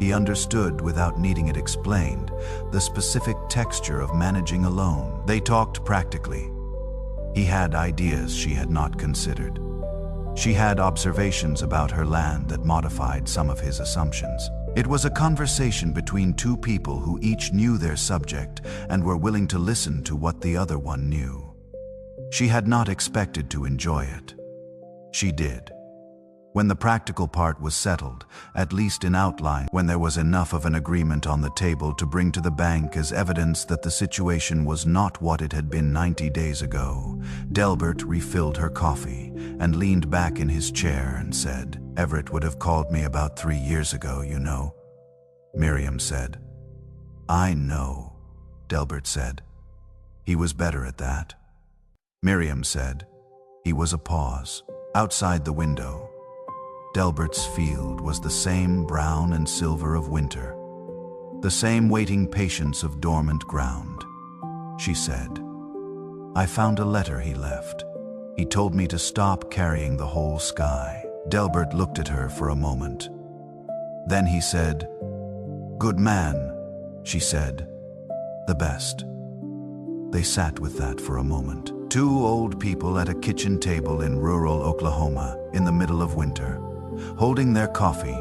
He understood, without needing it explained, the specific texture of managing alone. They talked practically. He had ideas she had not considered. She had observations about her land that modified some of his assumptions. It was a conversation between two people who each knew their subject and were willing to listen to what the other one knew. She had not expected to enjoy it. She did. When the practical part was settled, at least in outline, when there was enough of an agreement on the table to bring to the bank as evidence that the situation was not what it had been 90 days ago, Delbert refilled her coffee and leaned back in his chair and said, "Everett would have called me about 3 years ago, you know." Miriam said. "I know," Delbert said. "He was better at that." Miriam said. He was a pause. Outside the window, Delbert's field was the same brown and silver of winter, the same waiting patience of dormant ground. She said, "I found a letter he left. He told me to stop carrying the whole sky." Delbert looked at her for a moment. Then he said, "Good man," she said, "the best." They sat with that for a moment. Two old people at a kitchen table in rural Oklahoma in the middle of winter, holding their coffee,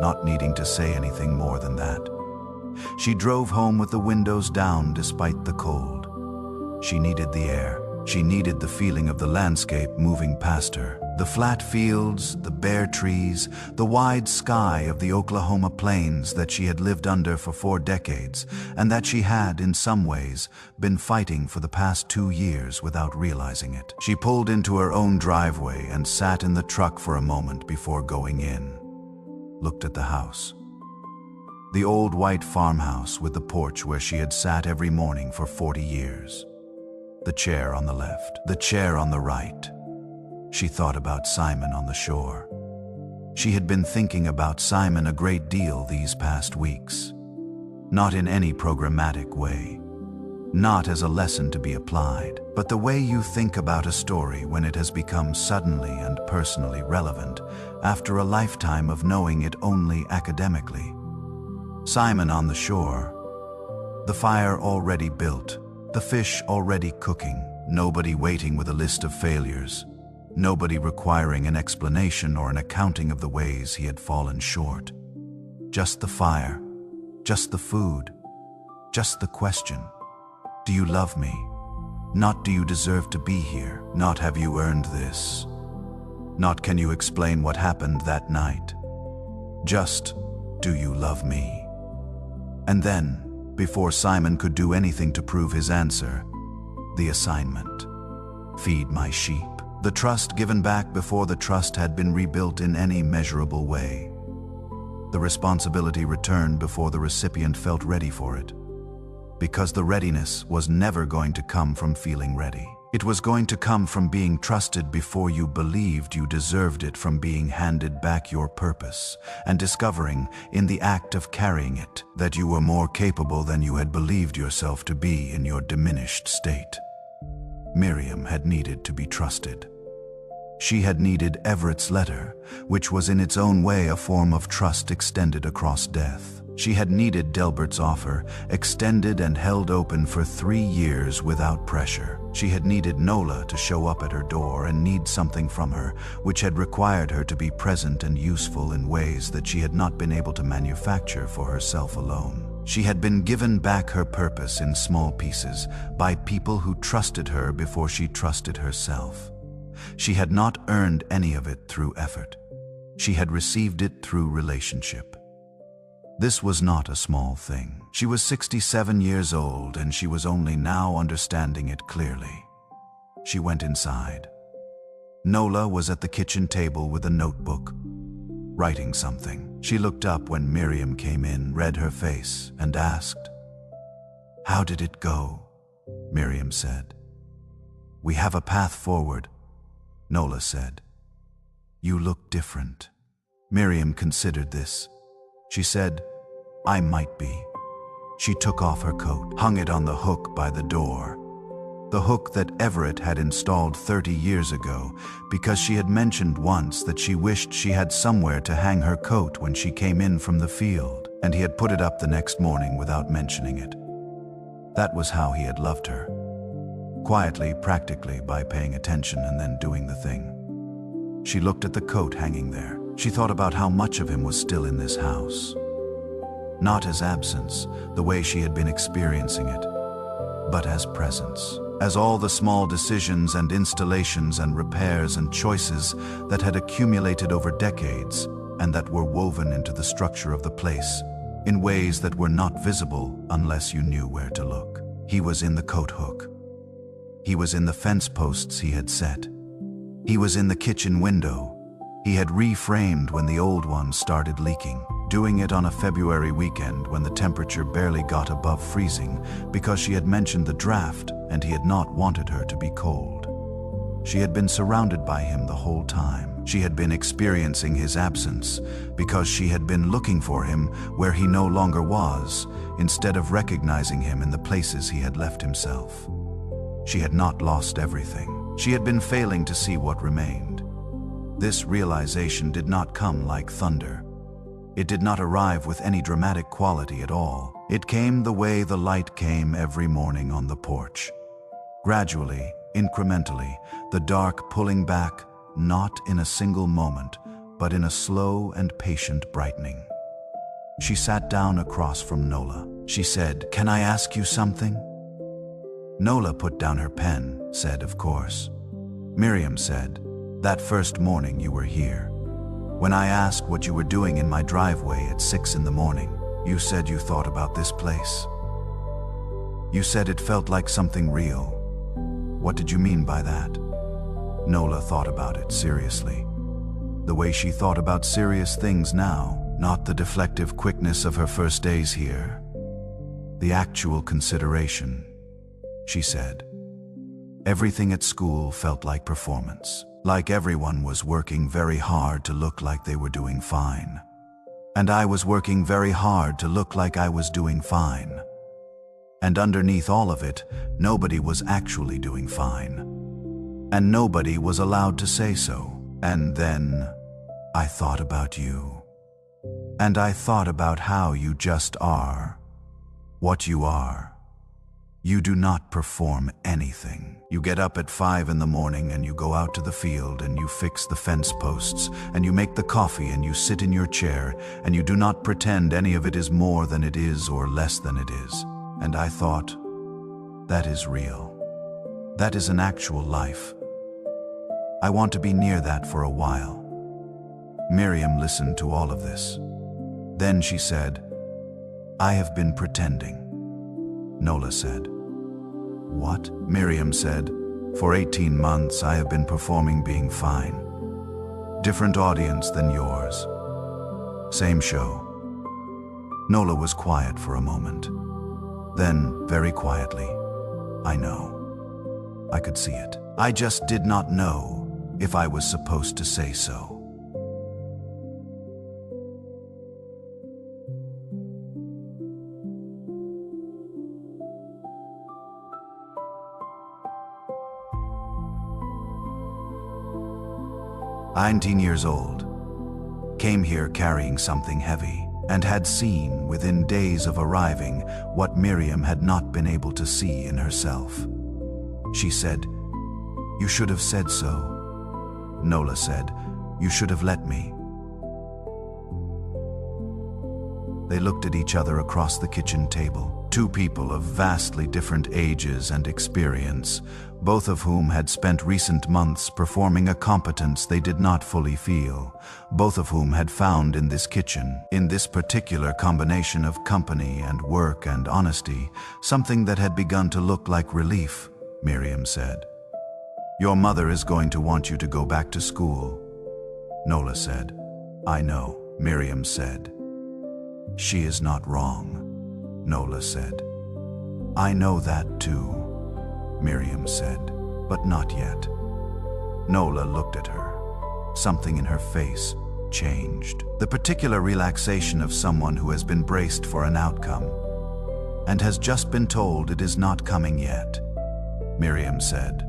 not needing to say anything more than that. She drove home with the windows down despite the cold. She needed the air. She needed the feeling of the landscape moving past her. The flat fields, the bare trees, the wide sky of the Oklahoma plains that she had lived under for 4 decades, and that she had, in some ways, been fighting for the past 2 years without realizing it. She pulled into her own driveway and sat in the truck for a moment before going in. Looked at the house. The old white farmhouse with the porch where she had sat every morning for 40 years. The chair on the left, the chair on the right. She thought about Simon on the shore. She had been thinking about Simon a great deal these past weeks. Not in any programmatic way. Not as a lesson to be applied, but the way you think about a story when it has become suddenly and personally relevant after a lifetime of knowing it only academically. Simon on the shore. The fire already built. The fish already cooking, nobody waiting with a list of failures, nobody requiring an explanation or an accounting of the ways he had fallen short. Just the fire, just the food, just the question, do you love me? Not do you deserve to be here, not have you earned this, not can you explain what happened that night. Just, do you love me? And then, before Simon could do anything to prove his answer, the assignment. Feed my sheep. The trust given back before the trust had been rebuilt in any measurable way. The responsibility returned before the recipient felt ready for it. Because the readiness was never going to come from feeling ready. It was going to come from being trusted before you believed you deserved it, from being handed back your purpose and discovering, in the act of carrying it, that you were more capable than you had believed yourself to be in your diminished state. Miriam had needed to be trusted. She had needed Everett's letter, which was in its own way a form of trust extended across death. She had needed Delbert's offer, extended and held open for 3 years without pressure. She had needed Nola to show up at her door and need something from her, which had required her to be present and useful in ways that she had not been able to manufacture for herself alone. She had been given back her purpose in small pieces by people who trusted her before she trusted herself. She had not earned any of it through effort. She had received it through relationship. This was not a small thing. She was 67 years old, and she was only now understanding it clearly. She went inside. Nola was at the kitchen table with a notebook, writing something. She looked up when Miriam came in, read her face, and asked, "How did it go?" Miriam said. "We have a path forward," Nola said. "You look different." Miriam considered this. She said, "I might be." She took off her coat, hung it on the hook by the door. The hook that Everett had installed 30 years ago, because she had mentioned once that she wished she had somewhere to hang her coat when she came in from the field, and he had put it up the next morning without mentioning it. That was how he had loved her. Quietly, practically, by paying attention and then doing the thing. She looked at the coat hanging there. She thought about how much of him was still in this house. Not as absence, the way she had been experiencing it, but as presence. As all the small decisions and installations and repairs and choices that had accumulated over decades and that were woven into the structure of the place in ways that were not visible unless you knew where to look. He was in the coat hook. He was in the fence posts he had set. He was in the kitchen window. He had reframed when the old one started leaking, doing it on a February weekend when the temperature barely got above freezing because she had mentioned the draft and he had not wanted her to be cold. She had been surrounded by him the whole time. She had been experiencing his absence because she had been looking for him where he no longer was, instead of recognizing him in the places he had left himself. She had not lost everything. She had been failing to see what remained. This realization did not come like thunder. It did not arrive with any dramatic quality at all. It came the way the light came every morning on the porch. Gradually, incrementally, the dark pulling back, not in a single moment, but in a slow and patient brightening. She sat down across from Nola. She said, "Can I ask you something?" Nola put down her pen, said, "Of course." Miriam said, "That first morning you were here. When I asked what you were doing in my driveway at 6 in the morning, you said you thought about this place. You said it felt like something real. What did you mean by that?" Nola thought about it seriously. The way she thought about serious things now, not the deflective quickness of her first days here. The actual consideration. She said, "Everything at school felt like performance. Like everyone was working very hard to look like they were doing fine. And I was working very hard to look like I was doing fine. And underneath all of it, nobody was actually doing fine. And nobody was allowed to say so. And then I thought about you. And I thought about how you just are. What you are. You do not perform anything. You get up at 5 in the morning and you go out to the field and you fix the fence posts and you make the coffee and you sit in your chair and you do not pretend any of it is more than it is or less than it is. And I thought, that is real. That is an actual life. I want to be near that for a while." Miriam listened to all of this. Then she said, "I have been pretending." Nola said, "What?" Miriam said, "For 18 months I have been performing being fine. Different audience than yours. Same show." Nola was quiet for a moment. Then, very quietly, "I know. I could see it. I just did not know if I was supposed to say so." I'm 19 years old. Came here carrying something heavy and had seen within days of arriving what Miriam had not been able to see in herself. She said, "You should have said so." Nola said, "You should have let me." They looked at each other across the kitchen table, two people of vastly different ages and experience, both of whom had spent recent months performing a competence they did not fully feel, both of whom had found in this kitchen, in this particular combination of company and work and honesty, something that had begun to look like relief. Miriam said, "Your mother is going to want you to go back to school." Nola said, "I know," Miriam said. "She is not wrong," Nola said. "I know that too," Miriam said, "but not yet." Nola looked at her. Something in her face changed. The particular relaxation of someone who has been braced for an outcome and has just been told it is not coming yet. Miriam said,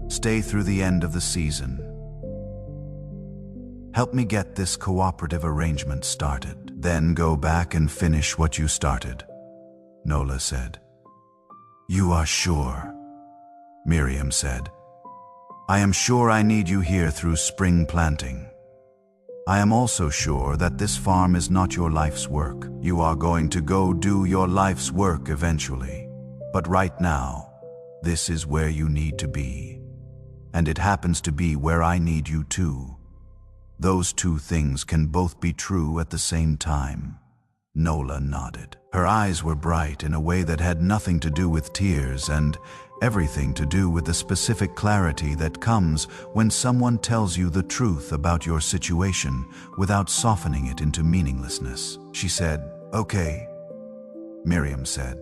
"Stay through the end of the season. Help me get this cooperative arrangement started. Then go back and finish what you started," Nola said. "You are sure?" Miriam said. I am sure I need you here through spring planting. I am also sure that this farm is not your life's work. You are going to go do your life's work eventually. But right now, this is where you need to be. And it happens to be where I need you too. Those two things can both be true at the same time. Nola nodded. Her eyes were bright in a way that had nothing to do with tears and everything to do with the specific clarity that comes when someone tells you the truth about your situation without softening it into meaninglessness. She said, "Okay," Miriam said.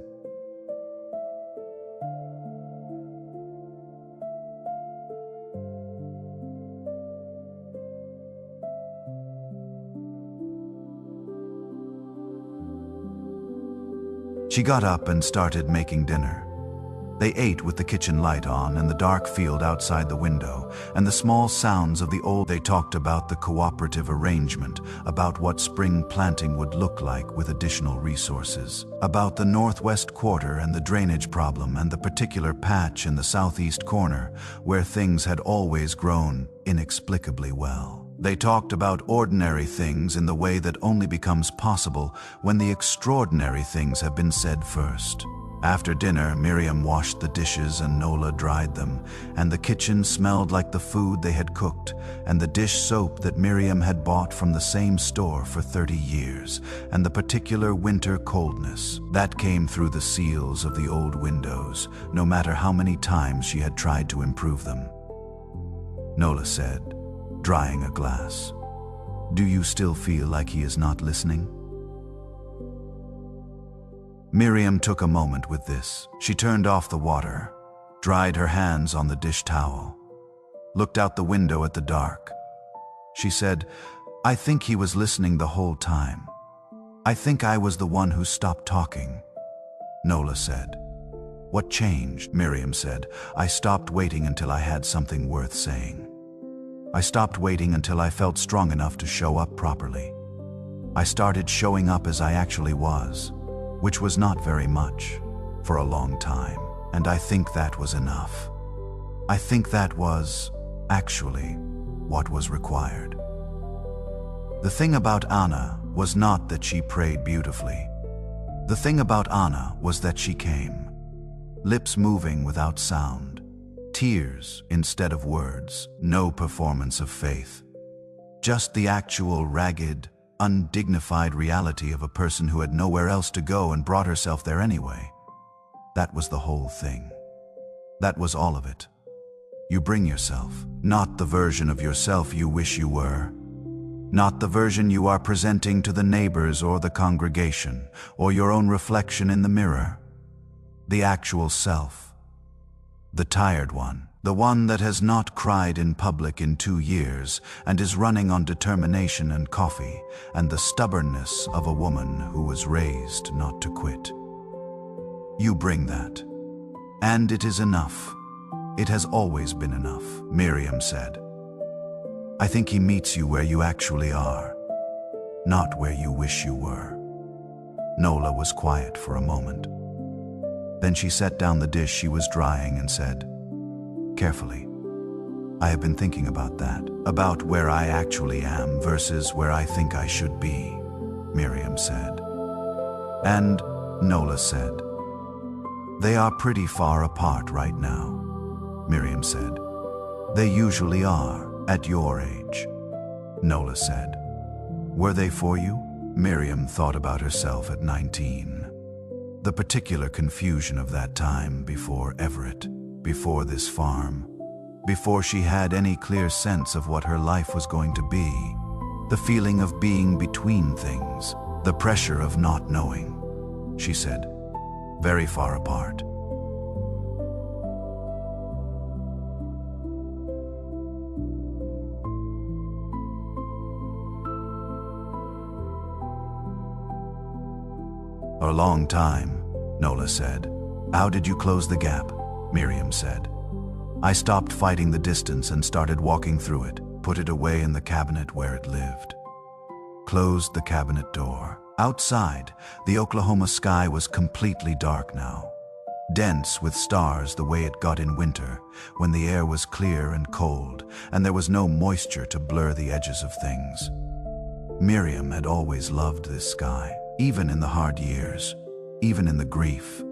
She got up and started making dinner. They ate with the kitchen light on and the dark field outside the window, and the small sounds of the old. They talked about the cooperative arrangement, about what spring planting would look like with additional resources, about the northwest quarter and the drainage problem and the particular patch in the southeast corner where things had always grown inexplicably well. They talked about ordinary things in the way that only becomes possible when the extraordinary things have been said first. After dinner, Miriam washed the dishes and Nola dried them, and the kitchen smelled like the food they had cooked, and the dish soap that Miriam had bought from the same store for 30 years, and the particular winter coldness that came through the seals of the old windows, no matter how many times she had tried to improve them. Nola said, drying a glass, "Do you still feel like he is not listening?" Miriam took a moment with this. She turned off the water, dried her hands on the dish towel, looked out the window at the dark. She said, "I think he was listening the whole time. I think I was the one who stopped talking." Nola said. "What changed?" Miriam said. "I stopped waiting until I had something worth saying. I stopped waiting until I felt strong enough to show up properly. I started showing up as I actually was, which was not very much, for a long time, and I think that was enough. I think that was, actually, what was required." The thing about Anna was not that she prayed beautifully. The thing about Anna was that she came, lips moving without sound, tears instead of words, no performance of faith. Just the actual ragged, undignified reality of a person who had nowhere else to go and brought herself there anyway. That was the whole thing. That was all of it. You bring yourself, not the version of yourself you wish you were, not the version you are presenting to the neighbors or the congregation, or your own reflection in the mirror. The actual self. The tired one, the one that has not cried in public in 2 years and is running on determination and coffee and the stubbornness of a woman who was raised not to quit. You bring that. And it is enough. It has always been enough, Miriam said. I think he meets you where you actually are, not where you wish you were. Nola was quiet for a moment. Then she set down the dish she was drying and said, carefully, "I have been thinking about that, about where I actually am versus where I think I should be," Miriam said. And Nola said, "They are pretty far apart right now," Miriam said. "They usually are, at your age," Nola said. "Were they for you?" Miriam thought about herself at 19. The particular confusion of that time before Everett, before this farm, before she had any clear sense of what her life was going to be, the feeling of being between things, the pressure of not knowing. She said, "Very far apart." "A long time," Nola said. "How did you close the gap?" Miriam said. "I stopped fighting the distance and started walking through it, put it away in the cabinet where it lived." Closed the cabinet door. Outside, the Oklahoma sky was completely dark now. dense with stars the way it got in winter, when the air was clear and cold, and there was no moisture to blur the edges of things. Miriam had always loved this sky, even in the hard years, even in the grief.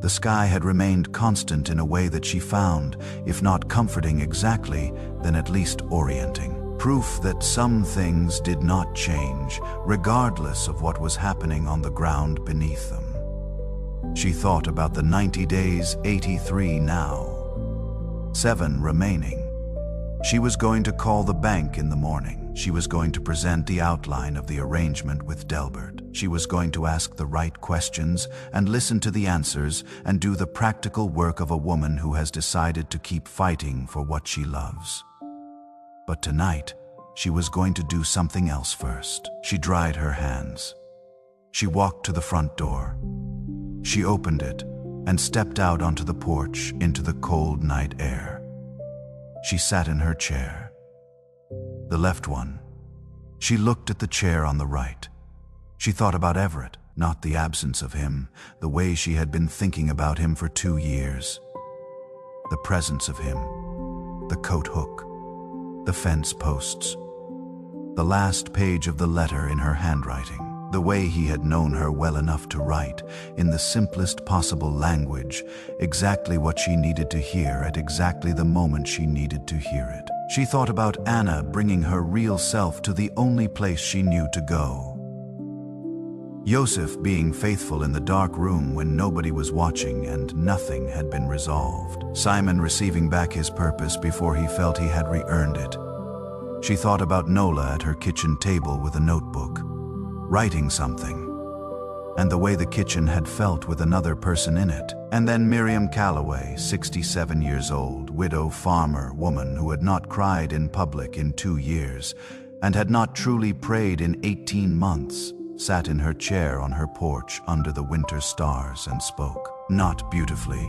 The sky had remained constant in a way that she found, if not comforting exactly, then at least orienting. Proof that some things did not change, regardless of what was happening on the ground beneath them. She thought about the 90 days, 83 now. 7 remaining. She was going to call the bank in the morning. She was going to present the outline of the arrangement with Delbert. She was going to ask the right questions and listen to the answers and do the practical work of a woman who has decided to keep fighting for what she loves. But tonight, she was going to do something else first. She dried her hands. She walked to the front door. She opened it and stepped out onto the porch into the cold night air. She sat in her chair, the left one. She looked at the chair on the right. She thought about Everett, not the absence of him, the way she had been thinking about him for 2 years. The presence of him, the coat hook, the fence posts, the last page of the letter in her handwriting, the way he had known her well enough to write, in the simplest possible language, exactly what she needed to hear at exactly the moment she needed to hear it. She thought about Anna bringing her real self to the only place she knew to go. Yosef being faithful in the dark room when nobody was watching and nothing had been resolved. Simon receiving back his purpose before he felt he had re-earned it. She thought about Nola at her kitchen table with a notebook, writing something, and the way the kitchen had felt with another person in it. And then Miriam Calloway, 67 years old, widow, farmer, woman who had not cried in public in 2 years and had not truly prayed in 18 months, sat in her chair on her porch under the winter stars and spoke. Not beautifully,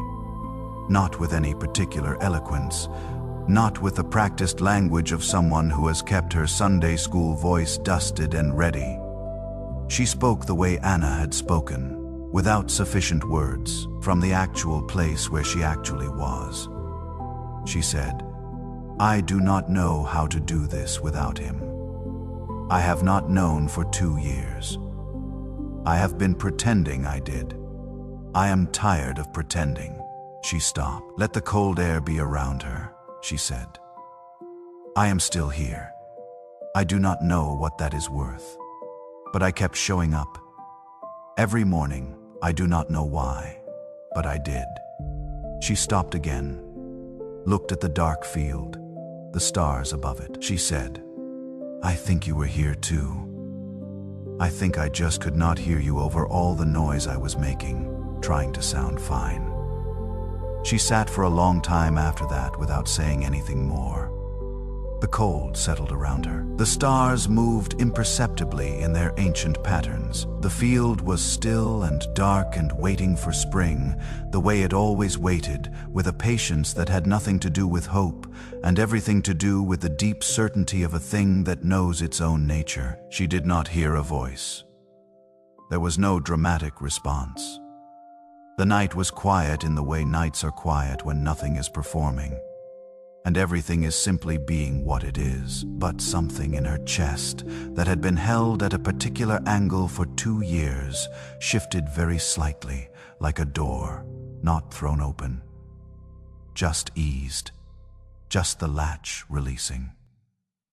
not with any particular eloquence, not with the practiced language of someone who has kept her Sunday school voice dusted and ready. She spoke the way Anna had spoken, without sufficient words, from the actual place where she actually was. She said, "I do not know how to do this without him. I have not known for 2 years. I have been pretending I did. I am tired of pretending." She stopped. "Let the cold air be around her," she said. "I am still here. I do not know what that is worth. But I kept showing up. Every morning, I do not know why, but I did." She stopped again, looked at the dark field, the stars above it. She said, "I think you were here too. I think I just could not hear you over all the noise I was making, trying to sound fine." She sat for a long time after that without saying anything more. The cold settled around her. The stars moved imperceptibly in their ancient patterns. The field was still and dark and waiting for spring, the way it always waited, with a patience that had nothing to do with hope, and everything to do with the deep certainty of a thing that knows its own nature. She did not hear a voice. There was no dramatic response. The night was quiet in the way nights are quiet when nothing is performing, and everything is simply being what it is. But something in her chest that had been held at a particular angle for 2 years shifted very slightly, like a door, not thrown open, just eased, just the latch releasing.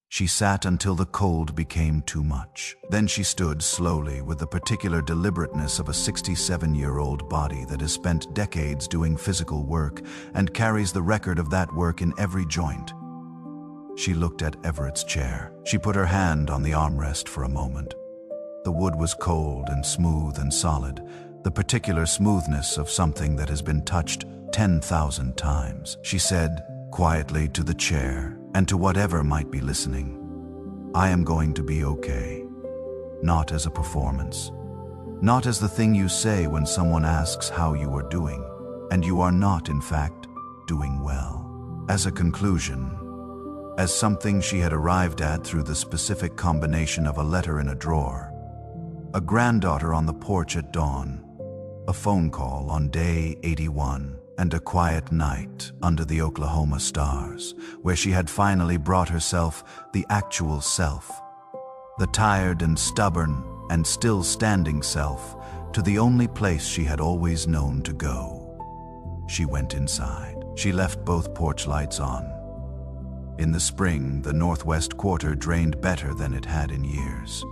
She sat until the cold became too much. Then she stood slowly with the particular deliberateness of a 67-year-old body that has spent decades doing physical work and carries the record of that work in every joint. She looked at Everett's chair. She put her hand on the armrest for a moment. The wood was cold and smooth and solid, the particular smoothness of something that has been touched 10,000 times. She said quietly to the chair, and to whatever might be listening, "I am going to be okay." Not as a performance. Not as the thing you say when someone asks how you are doing, and you are not, in fact, doing well. As a conclusion. As something she had arrived at through the specific combination of a letter in a drawer, a granddaughter on the porch at dawn, A phone call on day 81, and a quiet night under the Oklahoma stars, where she had finally brought herself, the actual self, the tired and stubborn and still standing self, to the only place she had always known to go. She went inside. She left both porch lights on. In the spring, the northwest quarter drained better than it had in years.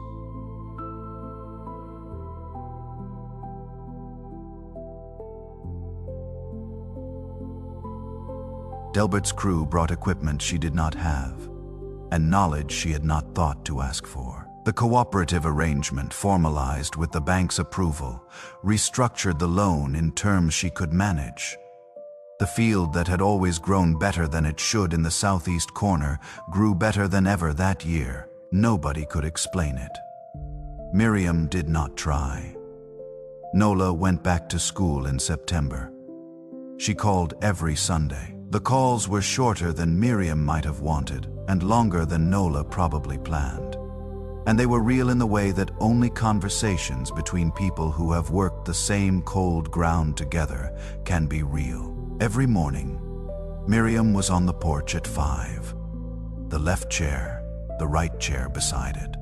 Delbert's crew brought equipment she did not have, and knowledge she had not thought to ask for. The cooperative arrangement, formalized with the bank's approval, restructured the loan in terms she could manage. The field that had always grown better than it should in the southeast corner grew better than ever that year. Nobody could explain it. Miriam did not try. Nola went back to school in September. She called every Sunday. The calls were shorter than Miriam might have wanted, and longer than Nola probably planned. And they were real in the way that only conversations between people who have worked the same cold ground together can be real. Every morning, Miriam was on the porch at 5. The left chair, the right chair beside it.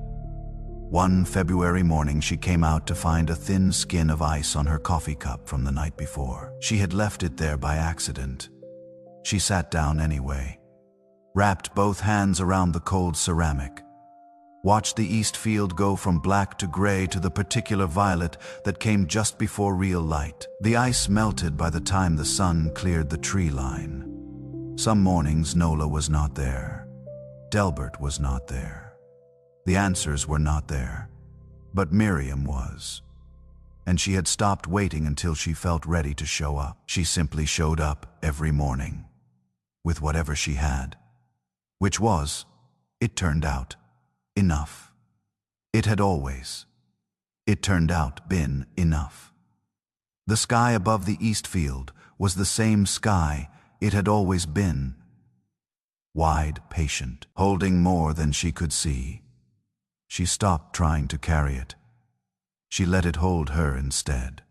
One February morning, she came out to find a thin skin of ice on her coffee cup from the night before. She had left it there by accident. She sat down anyway, wrapped both hands around the cold ceramic, watched the east field go from black to gray to the particular violet that came just before real light. The ice melted by the time the sun cleared the tree line. Some mornings Nola was not there. Delbert was not there. The answers were not there. But Miriam was. And she had stopped waiting until she felt ready to show up. She simply showed up every morning, with whatever she had, which was, it turned out, enough. It had always, it turned out, been enough. The sky above the east field was the same sky it had always been, wide, patient, holding more than she could see. She stopped trying to carry it. She let it hold her instead.